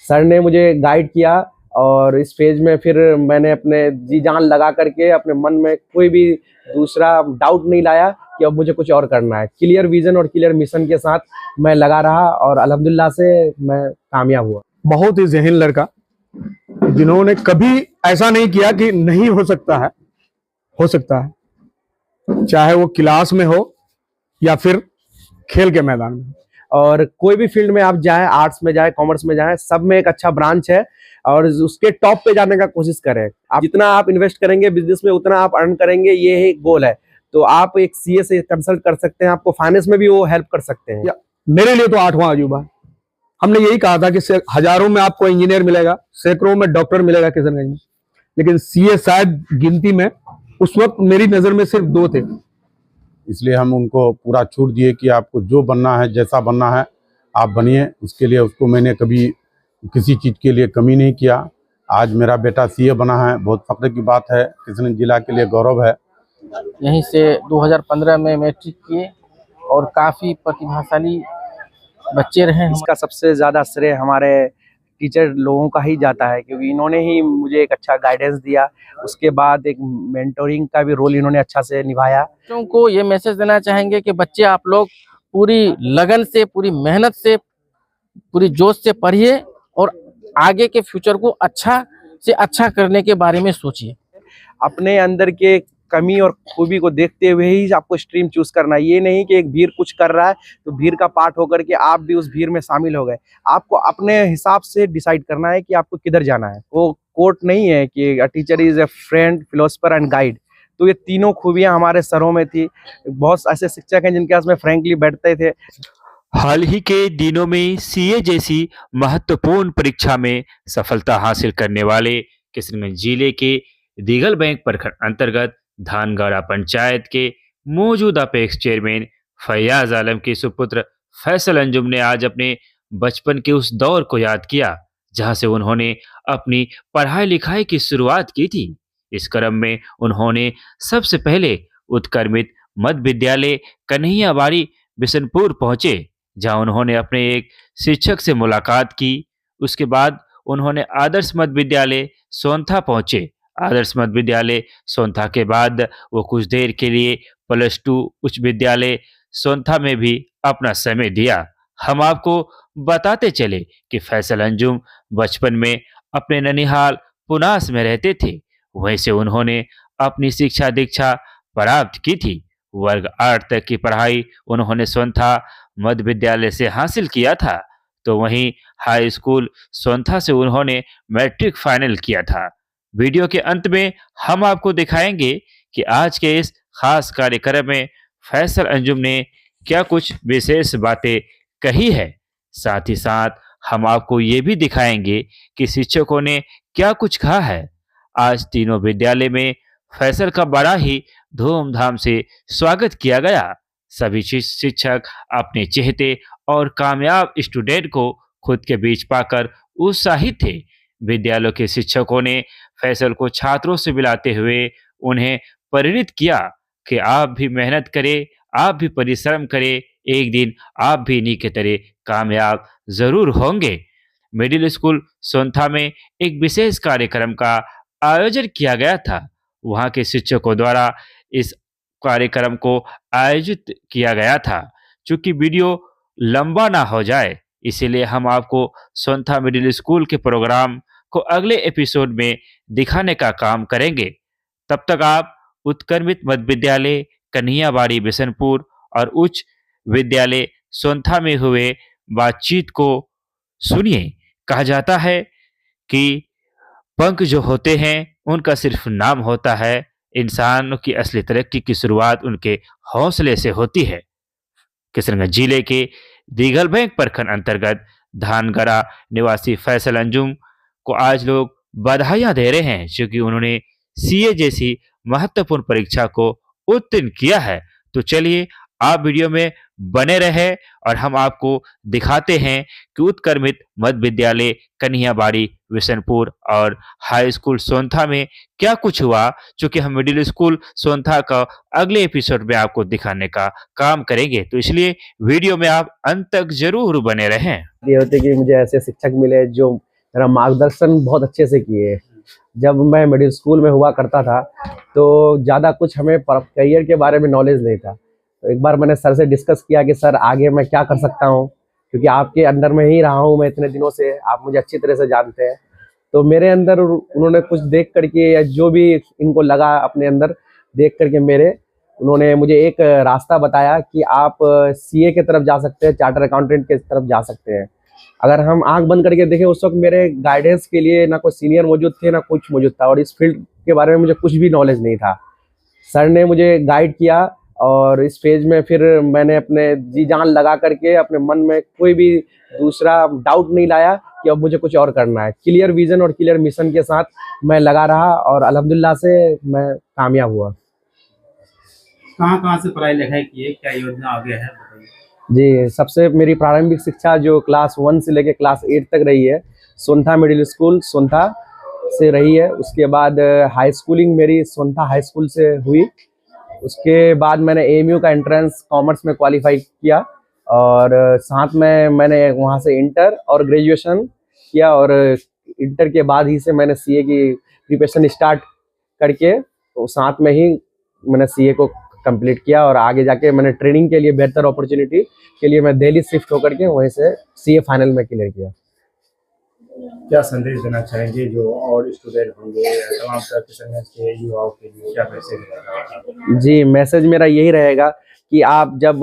Sir ने मुझे guide किया और इस फेज में फिर मैंने अपने जी जान लगा करके अपने मन में कोई भी दूसरा डाउट नहीं लाया कि अब मुझे कुछ और करना है। क्लियर विजन और क्लियर मिशन के साथ मैं लगा रहा और अल्हम्दुलिल्लाह से मैं कामयाब हुआ। बहुत ही ज़हीन लड़का, जिन्होंने कभी ऐसा नहीं किया कि नहीं हो सकता है, हो सकता है, चाहे वो क्लास में हो या फिर खेल के मैदान में। और कोई भी फील्ड में आप जाएं, आर्ट्स में जाएं, कॉमर्स में जाएं, सब में एक अच्छा ब्रांच है और उसके टॉप पे जाने का कोशिश करें। आप जितना आप इन्वेस्ट करेंगे बिजनेस में उतना आप अर्न करेंगे, ये ही गोल है। तो आप एक सीए से कंसल्ट कर सकते हैं, आपको फाइनेंस में भी वो हेल्प कर सकते हैं। मेरे लिए तो 8वां अजूबा। हमने यही कहा था कि हजारों में आपको इंजीनियर मिलेगा, सैकड़ों में डॉक्टर मिलेगा किशनगंज में, लेकिन सीए शायद गिनती में उस वक्त मेरी नजर में सिर्फ 2 थे। इसलिए हम उनको पूरा छूट दिए कि आपको जो बनना है, जैसा बनना है आप बनिए। उसके लिए उसको मैंने कभी किसी चीज़ के लिए कमी नहीं किया। आज मेरा बेटा सीए बना है, बहुत फख्र की बात है, किशनगंज जिला के लिए गौरव है। यहीं से 2015 में मैट्रिक किए और काफ़ी प्रतिभाशाली बच्चे रहे। इसका सबसे ज़्यादा श्रेय हमारे टीचर लोगों का ही जाता है, क्योंकि इन्होंने ही मुझे एक अच्छा गाइडेंस दिया। उसके बाद एक मेंटोरिंग का भी रोल इन्होंने अच्छा से निभाया। बच्चों को ये मैसेज देना चाहेंगे कि बच्चे आप लोग पूरी लगन से, पूरी मेहनत से, पूरी जोश से पढ़िए और आगे के फ्यूचर को अच्छा से अच्छा करने के बारे में सोचिए। अपने अंदर के कमी और खूबी को देखते हुए ही आपको स्ट्रीम चूज करना है। ये नहीं कि एक भीड़ कुछ कर रहा है तो भीड़ का पार्ट होकर के आप भी उस भीड़ में शामिल हो गए। आपको अपने हिसाब से डिसाइड करना है कि आपको किधर जाना है। वो कोट नहीं है कि a teacher is a friend, philosopher and guide. तो ये तीनों खूबियां हमारे सरों में थी। बहुत ऐसे शिक्षक हैं जिनके पास में फ्रेंकली बैठते थे। हाल ही के दिनों में सीए जैसी महत्वपूर्ण परीक्षा में सफलता हासिल करने वाले किशनगंज जिले के दिघल बैंक प्रखंड अंतर्गत धानगाड़ा पंचायत के मौजूदा अपेक्स चेयरमैन फैयाज आलम के सुपुत्र फैसल अंजुम ने आज अपने बचपन के उस दौर को याद किया जहां से उन्होंने अपनी पढ़ाई लिखाई की शुरुआत की थी। इस क्रम में उन्होंने सबसे पहले उत्क्रमित मध्य विद्यालय कन्हैयाबाड़ी बिशनपुर पहुंचे, जहां उन्होंने अपने एक शिक्षक से मुलाकात की। उसके बाद उन्होंने आदर्श मध्य विद्यालय सोनथा पहुंचे। आदर्श मध्य विद्यालय सोनथा के बाद वो कुछ देर के लिए +2 उच्च विद्यालय सोनथा में भी अपना समय दिया। हम आपको बताते चले कि फैसल अंजुम बचपन में अपने ननिहाल पुनास में रहते थे। वहीं से उन्होंने अपनी शिक्षा दीक्षा प्राप्त की थी। वर्ग 8 तक की पढ़ाई उन्होंने सोनथा मध्य विद्यालय से हासिल किया था, तो वहीं हाई स्कूल सोनथा से उन्होंने मैट्रिक फाइनल किया था। वीडियो के अंत में हम आपको दिखाएंगे कि आज के इस खास कार्यक्रम में फैसल अंजुम ने क्या कुछ विशेष बातें कही है। साथ ही साथ हम आपको ये भी दिखाएंगे कि शिक्षकों ने क्या कुछ कहा है। आज तीनों विद्यालय में फैसल का बड़ा ही धूमधाम से स्वागत किया गया। सभी शिक्षक अपने चहेते और कामयाब स्टूडेंट को खुद के बीच पाकर उत्साहित थे। विद्यालयों के शिक्षकों ने फैसल को छात्रों से मिलाते हुए उन्हें प्रेरित किया कि आप भी मेहनत करें, आप भी परिश्रम करें, एक दिन आप भी इन्हीं के तरह कामयाब जरूर होंगे। मिडिल स्कूल सोनथा में एक विशेष कार्यक्रम का आयोजन किया गया था। वहां के शिक्षकों द्वारा इस कार्यक्रम को आयोजित किया गया था। चूंकि वीडियो लंबा ना हो जाए, इसीलिए हम आपको सोनथा मिडिल स्कूल के प्रोग्राम को अगले एपिसोड में दिखाने का काम करेंगे। तब तक आप उत्क्रमित मध्य विद्यालय कन्हैयाबाड़ी बिशनपुर और उच्च विद्यालय सोनथा में हुए बातचीत को सुनिए। कहा जाता है कि पंख जो होते हैं उनका सिर्फ नाम होता है, इंसानों की असली तरक्की की शुरुआत उनके हौसले से होती है। किशनगंज जिले के दिघल बैंक प्रखंड अंतर्गत धानगड़ा निवासी फैसल अंजुम को आज लोग बधाइयां दे रहे हैं, क्योंकि उन्होंने सीए जैसी महत्वपूर्ण परीक्षा को उत्तीर्ण किया है। तो चलिए आप वीडियो में बने रहे और हम आपको दिखाते हैं कि उत्क्रमित मध्य विद्यालय कन्हैयाबाड़ी बिशनपुर और हाई स्कूल सोनथा में क्या कुछ हुआ, चूंकि हम मिडिल स्कूल सोनथा का अगले एपिसोड में आपको दिखाने का काम करेंगे। तो इसलिए वीडियो में आप अंत तक जरूर बने रहें। ये होते कि मुझे ऐसे शिक्षक मिले जो मेरा मार्गदर्शन बहुत अच्छे से किए। जब मैं मिडिल स्कूल में हुआ करता था तो ज़्यादा कुछ हमें करियर के बारे में नॉलेज नहीं था। तो एक बार मैंने सर से डिस्कस किया कि सर आगे मैं क्या कर सकता हूँ, क्योंकि आपके अंडर में ही रहा हूँ मैं इतने दिनों से, आप मुझे अच्छी तरह से जानते हैं। तो मेरे अंदर उन्होंने कुछ देख करके या जो भी इनको लगा अपने अंदर देख करके उन्होंने मुझे एक रास्ता बताया कि आप सीए की तरफ जा सकते हैं, चार्टर अकाउंटेंट की तरफ जा सकते हैं। अगर हम आंख बंद करके देखें उस वक्त मेरे गाइडेंस के लिए ना कोई सीनियर मौजूद थे ना कुछ मौजूद था, और इस फील्ड के बारे में मुझे कुछ भी नॉलेज नहीं था। सर ने मुझे गाइड किया और इस फेज में फिर मैंने अपने जी जान लगा करके अपने मन में कोई भी दूसरा डाउट नहीं लाया कि अब मुझे कुछ और करना है। क्लियर विजन और क्लियर मिशन के साथ मैं लगा रहा और अल्हम्दुलिल्लाह से मैं कामयाब हुआ। कहाँ से पढ़ाई लिखाई की है, क्या योजना आगे है बताइए। जी, सबसे मेरी प्रारंभिक शिक्षा जो क्लास 1 से लेकर क्लास 8 तक रही है सोनथा मिडिल स्कूल सोनथा से रही है। उसके बाद हाई स्कूलिंग मेरी सोनथा हाई स्कूल से हुई। उसके बाद मैंने एएमयू का एंट्रेंस कॉमर्स में क्वालिफाई किया और साथ में मैंने वहाँ से इंटर और ग्रेजुएशन किया, और इंटर के बाद ही से मैंने सीए की प्रिपरेशन स्टार्ट करके तो साथ में ही मैंने सीए को कंप्लीट किया, और आगे जाके मैंने ट्रेनिंग के लिए बेहतर अपॉर्चुनिटी के लिए मैं दिल्ली शिफ्ट होकर के वहीं से सीए फाइनल में क्लियर किया। क्या संदेश देना चाहेंगे जो और स्टूडेंट होंगे तमाम तरह के संघर्ष के युवाओं के लिए, क्या मैसेज रहेगा? जी, मैसेज मेरा यही रहेगा कि आप जब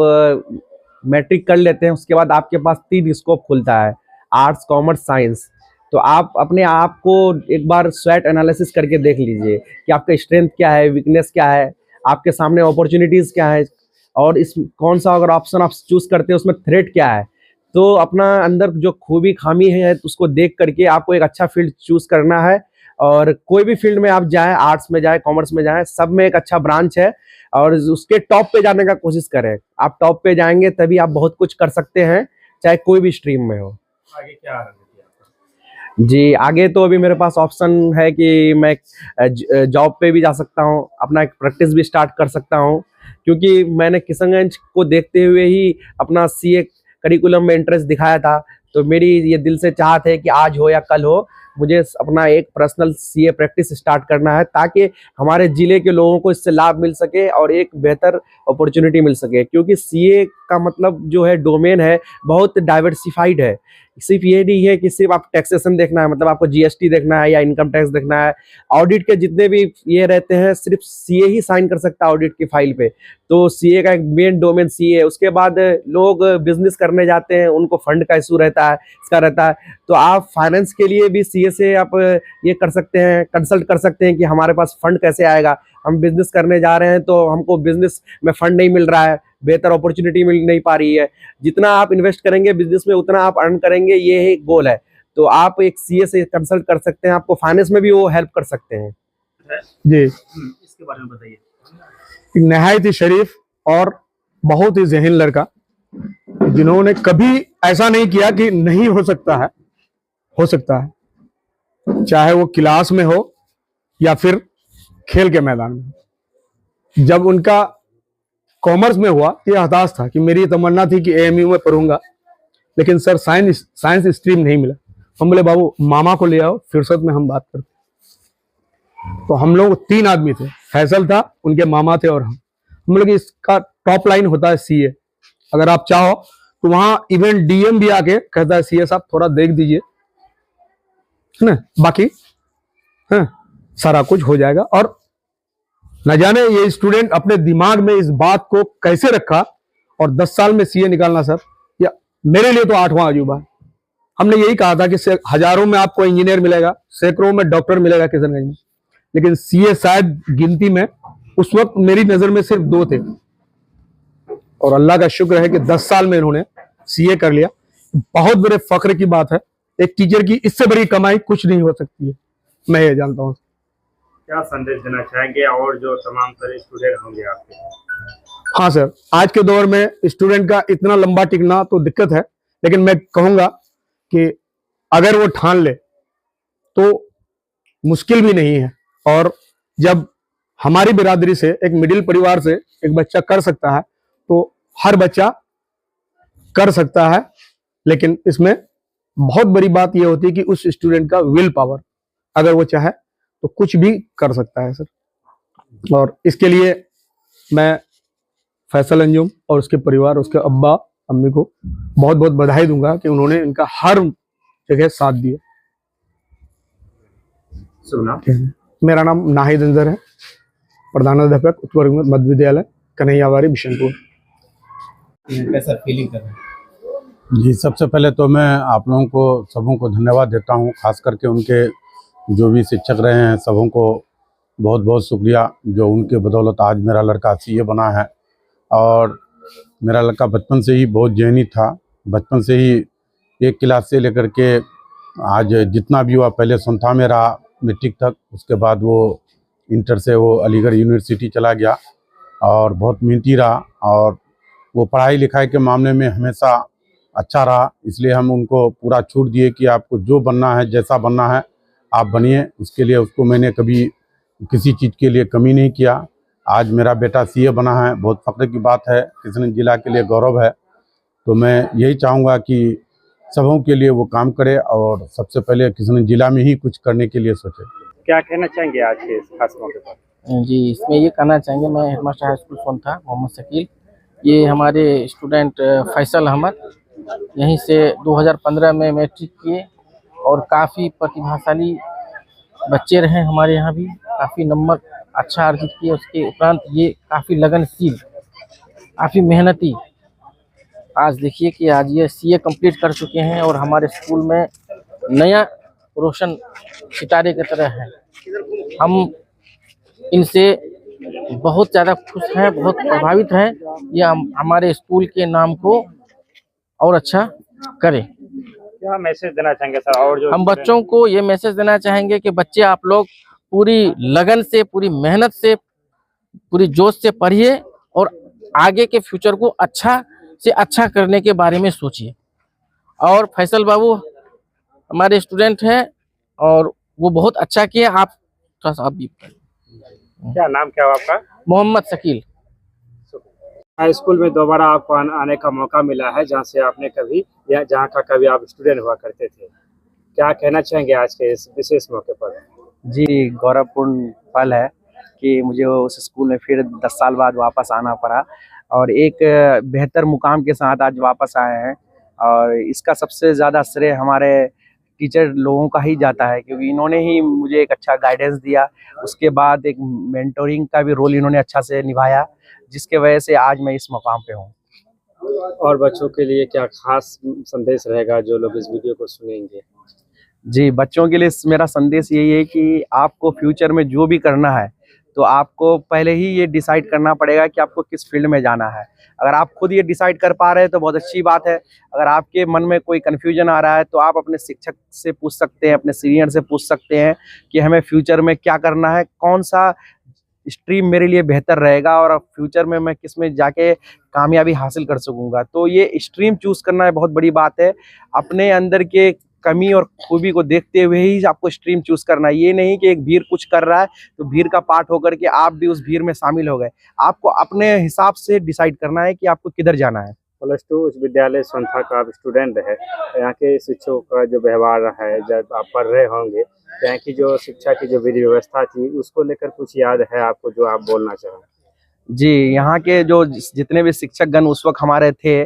मैट्रिक कर लेते हैं उसके बाद आपके पास 3 स्कोप खुलता है, आर्ट्स कॉमर्स साइंस। तो आप अपने आप को एक बार स्वैट एनालिसिस करके देख लीजिए कि आपका स्ट्रेंथ क्या है, वीकनेस क्या है, आपके सामने अपॉर्चुनिटीज़ क्या है, और इस कौन सा अगर ऑप्शन आप चूज़ करते हैं उसमें थ्रेट क्या है। तो अपना अंदर जो खूबी खामी है उसको देख करके आपको एक अच्छा फील्ड चूज़ करना है, और कोई भी फील्ड में आप जाएँ, आर्ट्स में जाएँ, कॉमर्स में जाएँ, सब में एक अच्छा ब्रांच है और उसके टॉप पे जाने का कोशिश करें। आप टॉप पे जाएंगे तभी आप बहुत कुछ कर सकते हैं, चाहे कोई भी स्ट्रीम में हो। आगे क्या रणनीति है आपका? जी, आगे तो अभी मेरे पास ऑप्शन है कि मैं जॉब पे भी जा सकता हूँ, अपना एक प्रैक्टिस भी स्टार्ट कर सकता हूँ, क्योंकि मैंने किशनगंज को देखते हुए ही अपना सीए करिकुलम में इंटरेस्ट दिखाया था। तो मेरी ये दिल से चाहत है कि आज हो या कल हो, मुझे अपना एक पर्सनल सीए प्रैक्टिस स्टार्ट करना है, ताकि हमारे ज़िले के लोगों को इससे लाभ मिल सके और एक बेहतर अपॉर्चुनिटी मिल सके। क्योंकि सीए का मतलब जो है डोमेन है बहुत डाइवर्सिफाइड है। सिर्फ ये नहीं है कि सिर्फ आप टैक्सेशन देखना है, मतलब आपको जीएसटी देखना है या इनकम टैक्स देखना है। ऑडिट के जितने भी ये रहते हैं सिर्फ सीए ही साइन कर सकता है ऑडिट की फाइल पे। तो सीए का एक मेन डोमेन सीए है। उसके बाद लोग बिजनेस करने जाते हैं, उनको फंड का इशू रहता है, इसका रहता है। तो आप फाइनेंस के लिए भी सीए से आप ये कर सकते हैं, कंसल्ट कर सकते हैं कि हमारे पास फंड कैसे आएगा। हम बिजनेस करने जा रहे हैं तो हमको बिजनेस में फंड नहीं मिल रहा है, बेहतर अपॉर्चुनिटी मिल नहीं पा रही है। जितना आप इन्वेस्ट करेंगे बिजनेस में उतना आप अर्न करेंगे, ये एक गोल है। तो आप एक सीए से कंसल्ट कर सकते हैं, आपको फाइनेंस में भी वो हेल्प कर सकते हैं। जी, इसके बारे में बताइए। एक नहायत ही शरीफ और बहुत ही ज़हीन लड़का, जिन्होंने कभी ऐसा नहीं किया कि नहीं हो सकता है, हो सकता है, चाहे वो क्लास में हो या फिर खेल के मैदान में। जब उनका कॉमर्स में हुआ तो ये हताश था कि मेरी तमन्ना थी कि एएमयू में पढ़ूंगा, लेकिन सर साइंस स्ट्रीम नहीं मिला। हम बोले बाबू मामा को ले आओ, फुर्सत में हम बात करते। तो हम लोग 3 आदमी थे, फैसल था, उनके मामा थे और हम बोले कि इसका टॉप लाइन होता है सीए, अगर आप चाहो तो वहां इवेंट डीएम भी आके कहता है सीए साहब थोड़ा देख दीजिए, है ना, बाकी है सारा कुछ हो जाएगा। और न जाने ये स्टूडेंट अपने दिमाग में इस बात को कैसे रखा, और 10 साल में सीए निकालना सर, या मेरे लिए तो 8वां अजूबा है। हमने यही कहा था कि हजारों में आपको इंजीनियर मिलेगा, सैकड़ों में डॉक्टर मिलेगा किशनगंज में, लेकिन सीए शायद गिनती में उस वक्त मेरी नजर में सिर्फ 2 थे, और अल्लाह का शुक्र है कि 10 साल में इन्होंने सीए कर लिया। बहुत बड़े फख्र की बात है, एक टीचर की इससे बड़ी कमाई कुछ नहीं हो सकती है, मैं ये जानता हूँ। क्या संदेश देना चाहेंगे और जो तमाम तरह स्टूडेंट होंगे आपके? हाँ सर, आज के दौर में स्टूडेंट का इतना लंबा टिकना तो दिक्कत है, लेकिन मैं कहूंगा कि अगर वो ठान ले तो मुश्किल भी नहीं है। और जब हमारी बिरादरी से, एक मिडिल परिवार से एक बच्चा कर सकता है तो हर बच्चा कर सकता है, लेकिन इसमें बहुत बड़ी बात यह होती है कि उस स्टूडेंट का विल पावर, अगर वो चाहे तो कुछ भी कर सकता है सर। और इसके लिए मैं फैसल अंजुम और उसके परिवार, उसके अब्बा अम्मी को बहुत बहुत बधाई दूंगा कि उन्होंने इनका हर जगह साथ दिया। सुना मेरा नाम नाहिद अंजर है, प्रधानाध्यापक उत्तर मध्य विद्यालय कन्हैयावाड़ी बिशनपुर। कैसा फीलिंग कर रहे हैं? जी, सबसे पहले तो मैं आप लोगों को सबों को धन्यवाद देता हूँ, खास करके उनके जो भी शिक्षक रहे हैं सबों को बहुत बहुत शुक्रिया, जो उनके बदौलत आज मेरा लड़का सीए बना है। और मेरा लड़का बचपन से ही बहुत जेहनी था, बचपन से ही एक क्लास से लेकर के आज जितना भी हुआ, पहले संथा में रहा मैट्रिक तक, उसके बाद वो इंटर से वो अलीगढ़ यूनिवर्सिटी चला गया और बहुत मेहनती रहा और वो पढ़ाई लिखाई के मामले में हमेशा अच्छा रहा। इसलिए हम उनको पूरा छूट दिए कि आपको जो बनना है, जैसा बनना है आप बनिए, उसके लिए उसको मैंने कभी किसी चीज़ के लिए कमी नहीं किया। आज मेरा बेटा सीए बना है, बहुत फख्र की बात है, किशनगंज जिला के लिए गौरव है। तो मैं यही चाहूँगा कि सबों के लिए वो काम करे और सबसे पहले किशनगंज जिला में ही कुछ करने के लिए सोचे। क्या कहना चाहेंगे आज के इस खास मौके पर? जी, इसमें ये कहना चाहेंगे, मैं headmaster high school Sontha Mohammad Shakeel, ये हमारे स्टूडेंट फैसल अहमद यहीं से 2015 में मैट्रिक किए और काफ़ी प्रतिभाशाली बच्चे रहे हमारे यहाँ भी, काफ़ी नंबर अच्छा अर्जित किए। उसके उपरांत ये काफ़ी लगनशील, काफ़ी मेहनती, आज देखिए कि आज ये सीए कंप्लीट कर चुके हैं और हमारे स्कूल में नया रोशन सितारे की तरह है। हम इनसे बहुत ज़्यादा खुश हैं, बहुत प्रभावित हैं। ये हमारे स्कूल के नाम को और अच्छा करें। क्या मैसेज देना चाहेंगे सर? और जो हम बच्चों को ये मैसेज देना चाहेंगे कि बच्चे आप लोग पूरी लगन से, पूरी मेहनत से, पूरी जोश से पढ़िए और आगे के फ्यूचर को अच्छा से अच्छा करने के बारे में सोचिए। और फैसल बाबू हमारे स्टूडेंट हैं और वो बहुत अच्छा किए। आप थोड़ा सा आप भी क्या नाम क्या हुआ आपका? मोहम्मद शकील। हाई स्कूल में दोबारा आपको आने का मौका मिला है, जहाँ से आपने कभी या जहाँ का कभी आप स्टूडेंट हुआ करते थे। क्या कहना चाहेंगे आज के इस विशेष मौके पर? जी, गौरवपूर्ण पल है कि मुझे उस स्कूल में फिर 10 साल बाद वापस आना पड़ा और एक बेहतर मुकाम के साथ आज वापस आए हैं। और इसका सबसे ज़्यादा श्रेय हमारे टीचर लोगों का ही जाता है, क्योंकि इन्होंने ही मुझे एक अच्छा गाइडेंस दिया। उसके बाद एक मेंटोरिंग का भी रोल इन्होंने अच्छा से निभाया, जिसके वजह से आज मैं इस मुकाम पे हूँ। और बच्चों के लिए क्या खास संदेश रहेगा जो लोग इस वीडियो को सुनेंगे? जी, बच्चों के लिए मेरा संदेश यही है कि आपको फ्यूचर में जो भी करना है तो आपको पहले ही ये डिसाइड करना पड़ेगा कि आपको किस फील्ड में जाना है। अगर आप खुद ये डिसाइड कर पा रहे हैं तो बहुत अच्छी बात है। अगर आपके मन में कोई कन्फ्यूजन आ रहा है तो आप अपने शिक्षक से पूछ सकते हैं, अपने सीनियर से पूछ सकते हैं कि हमें फ्यूचर में क्या करना है, कौन सा स्ट्रीम मेरे लिए बेहतर रहेगा और फ्यूचर में मैं किस में जाके कामयाबी हासिल कर सकूँगा। तो ये स्ट्रीम चूज़ करना बहुत बड़ी बात है। अपने अंदर के कमी और खूबी को देखते हुए ही आपको स्ट्रीम चूज़ करना है। ये नहीं कि एक भीड़ कुछ कर रहा है तो भीड़ का पार्ट होकर के आप भी उस भीड़ में शामिल हो गए। आपको अपने हिसाब से डिसाइड करना है कि आपको किधर जाना है। प्लस 2 उच्च विद्यालय संथा का आप स्टूडेंट है, यहाँ के शिक्षकों का जो व्यवहार है, जब आप पढ़ रहे होंगे, यहाँ की जो शिक्षा की जो विधि व्यवस्था थी उसको लेकर कुछ याद है आपको जो आप बोलना चाहें? जी, यहाँ के जो जितने भी शिक्षकगण उस वक्त हमारे थे,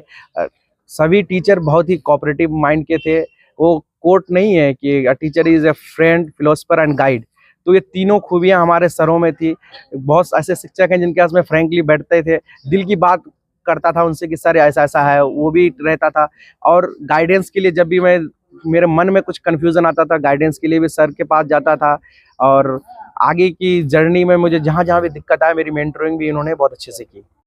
सभी टीचर बहुत ही कोऑपरेटिव माइंड के थे। वो कोट नहीं है कि a teacher is a friend, philosopher and guide. तो ये तीनों खूबियाँ हमारे सरों में थी। बहुत ऐसे शिक्षक हैं जिनके पास में फ्रैंकली बैठते थे, दिल की बात करता था उनसे कि सर ऐसा-ऐसा है, वो भी रहता था। और गाइडेंस के लिए जब भी मेरे मन में कुछ कन्फ्यूज़न आता था, गाइडेंस के लिए भी सर के पास जाता था। और आगे की जर्नी में मुझे जहाँ-जहाँ भी दिक्कत आए, मेरी मेंटरिंग भी इन्होंने बहुत अच्छे से की।